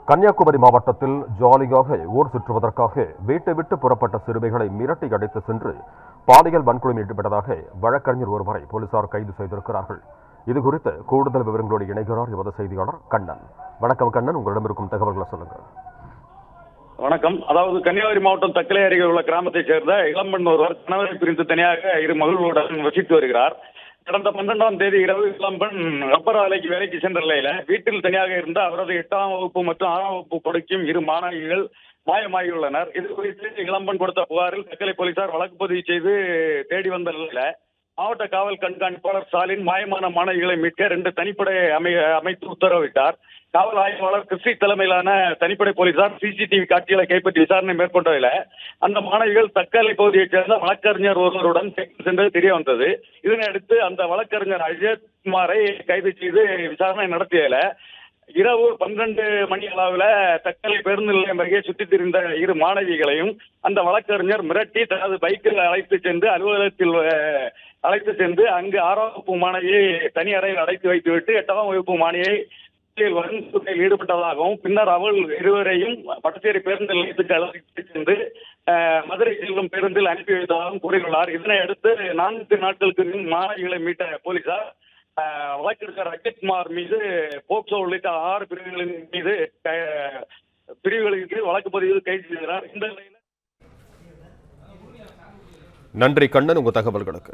கன்னியாகுமரி மாவட்டத்தில் ஜாலியாக ஊர் சுற்றுவதற்காக வீட்டை விட்டு புறப்பட்ட சிறுமிகளை மிரட்டி அடைத்து சென்று பாலியல் வன்கொடுமை ஈடுபட்டதாக வழக்கறிஞர் ஒருவரை போலீசார் கைது செய்திருக்கிறார்கள். இதுகுறித்து கூடுதல் விவரங்களோடு இணைகிறார் எமது செய்தியாளர் கண்ணன். வணக்கம் கண்ணன், உங்களிடம் இருக்கும் தகவல்களை சொல்லுங்கள். வணக்கம். அதாவது கன்னியாகுமரி மாவட்டம் தக்கலை அருகே உள்ள கிராமத்தைச் சேர்ந்த இளம்பெண் ஒருவர் கணவரை பிரிந்து தனியாக இரு மகள்களுடன் வசித்து வருகிறார். கடந்த 12ஆம் தேதி இரவு இளம்பெண் ரப்பர் ஆலைக்கு வேலைக்கு சென்ற நிலையில வீட்டில் தனியாக இருந்த அவரது 8ஆம் வகுப்பு மற்றும் 6ஆம் வகுப்பு படிக்கும் இரு மாணவிகள் மாயமாகியுள்ளனர். இது குறித்து இளம்பெண் கொடுத்த புகாரில் தக்கலை போலீசார் வழக்கு பதிவு செய்து தேடி வந்த நிலையில மாவட்ட காவல் கண்காணிப்பாளர் ஸ்டாலின் மாயமான மாணவிகளை மீட்க 2 தனிப்படை அமைத்து உத்தரவிட்டார். காவல் ஆய்வாளர் கிறிஸ்டி தலைமையிலான தனிப்படை போலீசார் சிசிடிவி காட்சிகளை கைப்பற்றி விசாரணை மேற்கொண்டதில் அந்த மாணவிகள் தக்கலை பகுதியைச் சேர்ந்த வழக்கறிஞர் ஒருவருடன் சென்றது தெரிய வந்தது. இதனையடுத்து அந்த வழக்கறிஞர் அஜித் குமாரை கைது செய்து விசாரணை நடத்தியதில் இரவு 12 மணி அளவில் தக்கலை பேருந்து நிலையம் அருகே சுற்றித் திரிந்த இரு மாணவிகளையும் அந்த வழக்கறிஞர் மிரட்டி தனது பைக்கில் அழைத்து சென்று அலுவலகத்தில் அழைத்து சென்று அங்கு 6ஆம் வகுப்பு மாணவியை தனி அறையில் அடைத்து வைத்துவிட்டு 8ஆம் வகுப்பு மாணவியை வன்முறையில் ஈடுபட்டதாகவும் பின்னர் அவள் இருவரையும் பட்டச்சேரி பேருந்து நிலையத்துக்கு அழைத்து சென்று மதுரை செல்லும் பேருந்தில் அனுப்பி வைத்ததாகவும் கூறியுள்ளார். இதனை அடுத்து 4 நாட்களுக்கு முன் மாணவிகளை மீட்ட போலீசார் வழக்கறிஞர் அஜித் குமார் மீது போக்சோ உள்ளிட்ட 6 பிரிவுகளின் மீது வழக்கு பதிவு கைது செய்கிறார். இந்த நிலையில் நன்றி கண்ணன், உங்க தகவல்களுக்கு.